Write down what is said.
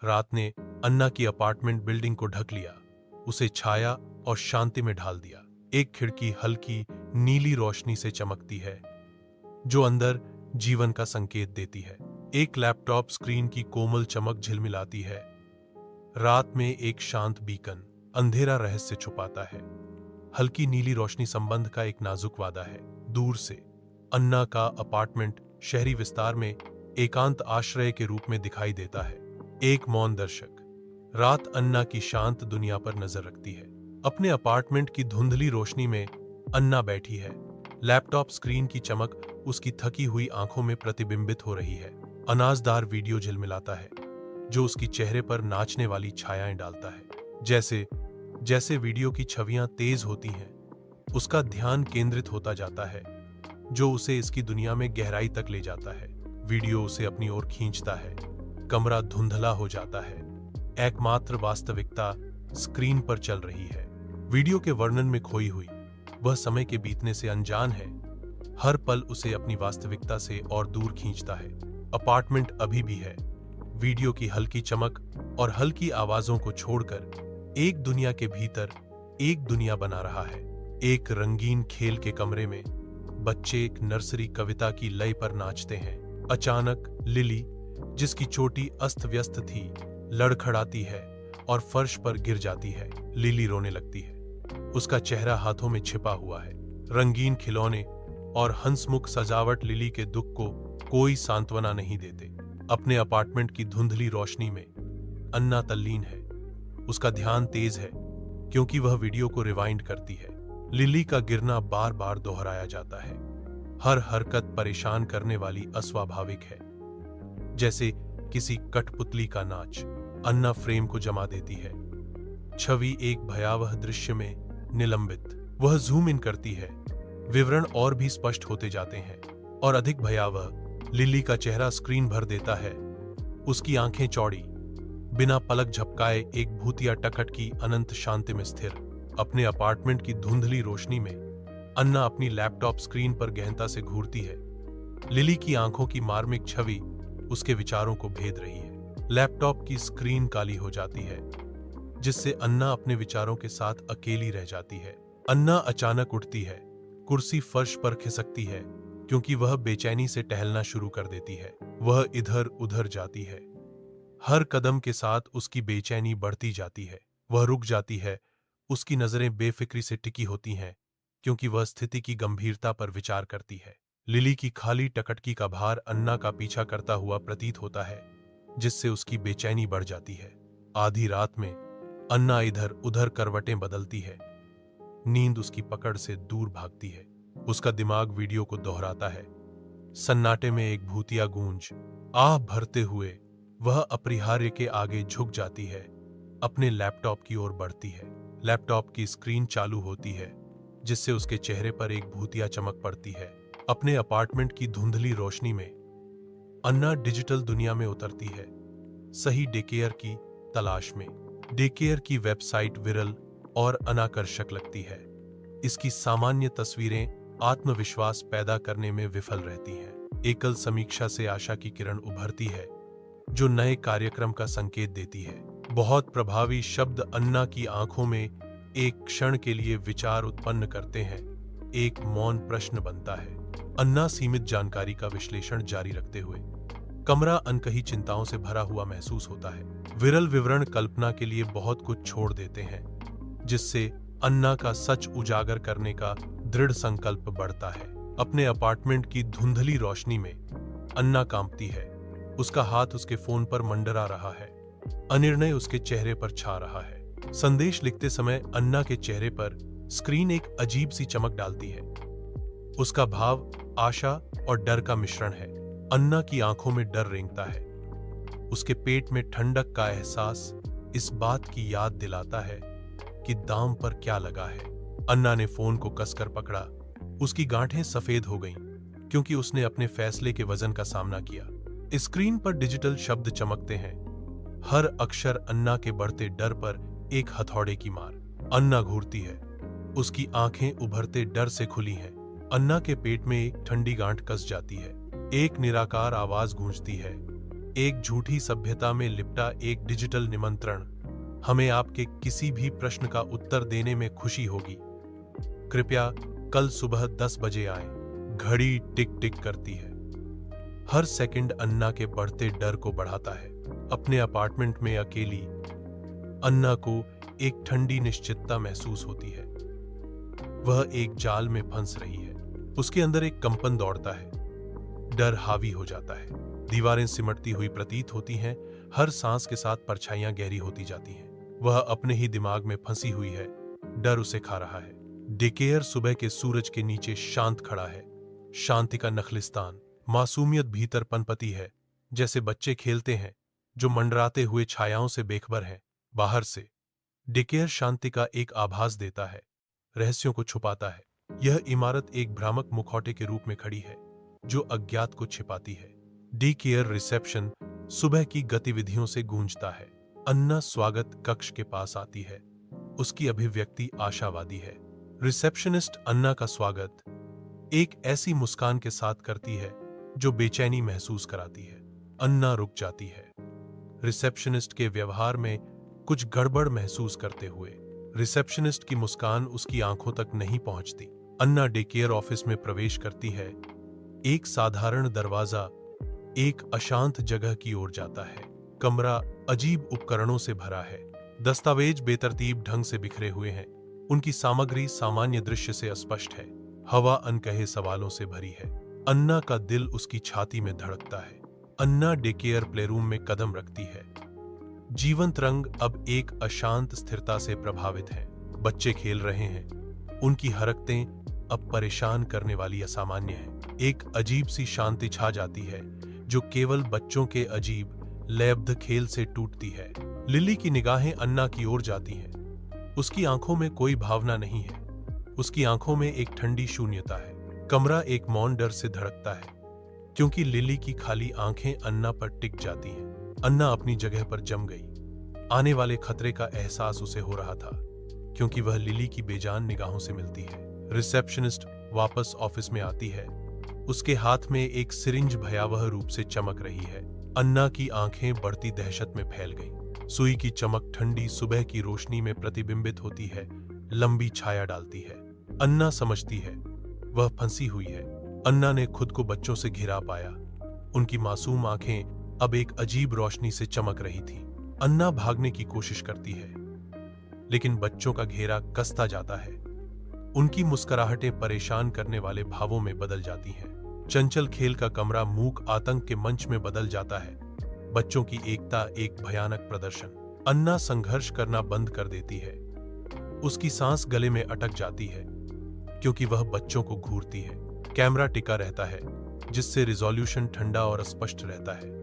रात ने अन्ना की अपार्टमेंट बिल्डिंग को ढक लिया, उसे छाया और शांति में ढाल दिया। एक खिड़की हल्की नीली रोशनी से चमकती है, जो अंदर जीवन का संकेत देती है। एक लैपटॉप स्क्रीन की कोमल चमक झिलमिलाती है। रात में एक शांत बीकन अंधेरा रहस्य छुपाता है। हल्की नीली रोशनी संबंध का एक नाजुक वादा है। दूर से अन्ना का अपार्टमेंट शहरी विस्तार में एकांत आश्रय के रूप में दिखाई देता है। एक मौन दर्शक रात अन्ना की शांत दुनिया पर नजर रखती है। अपने अपार्टमेंट की धुंधली रोशनी में अन्ना बैठी है। लैपटॉप स्क्रीन की चमक उसकी थकी हुई आंखों में प्रतिबिंबित हो रही है। अनाजदार वीडियो झिलमिलाता है, जो उसकी चेहरे पर नाचने वाली छायाएं डालता है। जैसे जैसे वीडियो की छवियां तेज होती हैं, उसका ध्यान केंद्रित होता जाता है, जो उसे इसकी दुनिया में गहराई तक ले जाता है। वीडियो उसे अपनी ओर खींचता है। कमरा धुंधला हो जाता है। एकमात्र वास्तविकता स्क्रीन पर चल रही है। वीडियो के वर्णन में खोई हुई वह समय के बीतने से अनजान है। हर पल उसे अपनी वास्तविकता से और दूर खींचता है। अपार्टमेंट अभी भी है। वीडियो की हल्की चमक और हल्की आवाजों को छोड़कर एक दुनिया के भीतर एक दुनिया बना रहा है। एक रंगीन खेल के कमरे में बच्चे एक नर्सरी कविता की लय पर नाचते हैं। अचानक लिली, जिसकी चोटी अस्त व्यस्त थी, लड़खड़ाती है और फर्श पर गिर जाती है। लिली रोने लगती है। उसका चेहरा हाथों में छिपा हुआ है। रंगीन खिलौने और हंसमुख सजावट लिली के दुख को कोई सांत्वना नहीं देते। अपने अपार्टमेंट की धुंधली रोशनी में अन्ना तल्लीन है। उसका ध्यान तेज है, क्योंकि वह वीडियो को रिवाइंड करती है। लिली का गिरना बार बार दोहराया जाता है। हर हरकत परेशान करने वाली अस्वाभाविक है, जैसे किसी कठपुतली का नाच। अन्ना फ्रेम को जमा देती है। छवि एक भयावह दृश्य में निलंबित। वह जूम इन करती है। विवरण और भी स्पष्ट होते जाते हैं और अधिक भयावह। लिली का चेहरा स्क्रीन भर देता है। उसकी आंखें चौड़ी, बिना पलक झपकाए एक भूतिया टखट की अनंत शांति में स्थिर। अपने अपार्टमेंट की धुंधली रोशनी में अन्ना अपनी लैपटॉप स्क्रीन पर गहनता से घूरती है। लिली की आंखों की मार्मिक छवि उसके विचारों को भेद रही है। लैपटॉप की स्क्रीन काली हो जाती है, जिससे अन्ना अपने विचारों के साथ अकेली रह जाती है। अन्ना अचानक उठती है। कुर्सी फर्श पर खिसकती है, क्योंकि वह बेचैनी से टहलना शुरू कर देती है। वह इधर उधर जाती है। हर कदम के साथ उसकी बेचैनी बढ़ती जाती है। वह रुक जाती है। उसकी नजरें बेफिक्री से टिकी होती हैं, क्योंकि वह स्थिति की गंभीरता पर विचार करती है। लिली की खाली टकटकी का भार अन्ना का पीछा करता हुआ प्रतीत होता है, जिससे उसकी बेचैनी बढ़ जाती है। आधी रात में अन्ना इधर उधर करवटें बदलती है। नींद उसकी पकड़ से दूर भागती है। उसका दिमाग वीडियो को दोहराता है। सन्नाटे में एक भूतिया गूंज। आह भरते हुए वह अपरिहार्य के आगे झुक जाती है। अपने लैपटॉप की ओर बढ़ती है। लैपटॉप की स्क्रीन चालू होती है, जिससे उसके चेहरे पर एक भूतिया चमक पड़ती है। अपने अपार्टमेंट की धुंधली रोशनी में अन्ना डिजिटल दुनिया में उतरती है, सही डेकेयर की तलाश में। डेकेयर की वेबसाइट विरल और अनाकर्षक लगती है। इसकी सामान्य तस्वीरें आत्मविश्वास पैदा करने में विफल रहती हैं। एकल समीक्षा से आशा की किरण उभरती है, जो नए कार्यक्रम का संकेत देती है। बहुत प्रभावी शब्द अन्ना की आंखों में एक क्षण के लिए विचार उत्पन्न करते हैं। एक मौन प्रश्न बनता है। अन्ना सीमित जानकारी का विश्लेषण जारी रखते हुए कमरा अनकही चिंताओं से भरा हुआ महसूस होता है। विरल विवरण कल्पना के लिए बहुत कुछ छोड़ देते हैं, जिससे अन्ना का सच उजागर करने का दृढ़ संकल्प बढ़ता है। अपने अपार्टमेंट की धुंधली रोशनी में अन्ना कांपती है। उसका हाथ उसके फोन पर मंडरा रहा है। अनिर्णय उसके चेहरे पर छा रहा है। संदेश लिखते समय अन्ना के चेहरे पर स्क्रीन एक अजीब सी चमक डालती है। उसका भाव आशा और डर का मिश्रण है। अन्ना की आंखों में डर रेंगता है। उसके पेट में ठंडक का एहसास इस बात की याद दिलाता है कि दांव पर क्या लगा है। अन्ना ने फोन को कसकर पकड़ा। उसकी गांठें सफेद हो गईं, क्योंकि उसने अपने फैसले के वजन का सामना किया। स्क्रीन पर डिजिटल शब्द चमकते हैं। हर अक्षर अन्ना के बढ़ते डर पर एक हथौड़े की मार। अन्ना घूरती है। उसकी आंखें उभरते डर से खुली हैं। अन्ना के पेट में एक ठंडी गांठ कस जाती है। एक निराकार आवाज गूंजती है, एक झूठी सभ्यता में लिपटा एक डिजिटल निमंत्रण हमें आपके किसी भी प्रश्न का उत्तर देने में खुशी होगी। कृपया कल सुबह 10 बजे आएं। घड़ी टिक टिक करती है। हर सेकंड अन्ना के बढ़ते डर को बढ़ाता है। अपने अपार्टमेंट में अकेली अन्ना को एक ठंडी निश्चितता महसूस होती है। वह एक जाल में फंस रही है। उसके अंदर एक कंपन दौड़ता है। डर हावी हो जाता है। दीवारें सिमटती हुई प्रतीत होती हैं। हर सांस के साथ परछाइयां गहरी होती जाती हैं। वह अपने ही दिमाग में फंसी हुई है। डर उसे खा रहा है। डेकेयर सुबह के सूरज के नीचे शांत खड़ा है। शांति का नखलिस्तान। मासूमियत भीतर पनपती है, जैसे बच्चे खेलते हैं जो मंडराते हुए छायाओं से बेखबर हैं। बाहर से डेकेयर शांति का एक आभास देता है, रहस्यों को छुपाता है। यह इमारत एक भ्रामक मुखौटे के रूप में खड़ी है जो अज्ञात को छिपाती है। डेकेयर रिसेप्शन सुबह की गतिविधियों से गूंजता है। अन्ना स्वागत कक्ष के पास आती है। उसकी अभिव्यक्ति आशावादी है। रिसेप्शनिस्ट अन्ना का स्वागत एक ऐसी मुस्कान के साथ करती है जो बेचैनी महसूस कराती है। अन्ना रुक जाती है, रिसेप्शनिस्ट के व्यवहार में कुछ गड़बड़ महसूस करते हुए। रिसेप्शनिस्ट की मुस्कान उसकी आंखों तक नहीं पहुंचती। अन्ना डेकेयर ऑफिस में प्रवेश करती है। एक साधारण दरवाजा एक अशांत जगह की ओर जाता है। कमरा अजीब उपकरणों से भरा है। दस्तावेज बेतरतीब ढंग से बिखरे हुए हैं। उनकी सामग्री सामान्य दृश्य से अस्पष्ट है। हवा अनकहे सवालों से भरी है। अन्ना का दिल उसकी छाती में धड़कता है। अन्ना डेकेयर प्लेरूम में कदम रखती है। जीवंत रंग अब एक अशांत स्थिरता से प्रभावित है। बच्चे खेल रहे हैं। उनकी हरकतें अब परेशान करने वाली असामान्य हैं। एक अजीब सी शांति छा जाती है जो केवल बच्चों के अजीब लयबद्ध खेल से टूटती है। लिली की निगाहें अन्ना की ओर जाती हैं। उसकी आंखों में कोई भावना नहीं है। उसकी आंखों में एक ठंडी शून्यता है। कमरा एक मौन डर से धड़कता है, क्योंकि लिली की खाली आंखें अन्ना पर टिक जाती हैं। अन्ना अपनी जगह पर जम गई। आने वाले खतरे का एहसास उसे हो रहा था, क्योंकि वह लिली की बेजान निगाहों से मिलती है। रिसेप्शनिस्ट वापस ऑफिस में आती है। उसके हाथ में एक सिरिंज भयावह रूप से चमक रही है। अन्ना की आंखें बढ़ती दहशत में फैल गईं। सुई की चमक ठंडी सुबह की रोशनी में प्रतिबिंबित होती है, लंबी छाया डालती है। अन्ना समझती है वह फंसी हुई है। अन्ना ने खुद को बच्चों से घिरा पाया। उनकी मासूम आंखें अब एक अजीब रोशनी से चमक रही थीं। अन्ना भागने की कोशिश करती है, लेकिन बच्चों का घेरा कसता जाता है। उनकी मुस्कुराहटें परेशान करने वाले भावों में बदल जाती हैं। चंचल खेल का कमरा मूक आतंक के मंच में बदल जाता है। बच्चों की एकता एक भयानक प्रदर्शन। अन्ना संघर्ष करना बंद कर देती है। उसकी सांस गले में अटक जाती है, क्योंकि वह बच्चों को घूरती है। कैमरा टिका रहता है, जिससे रिजोल्यूशन ठंडा और स्पष्ट रहता है।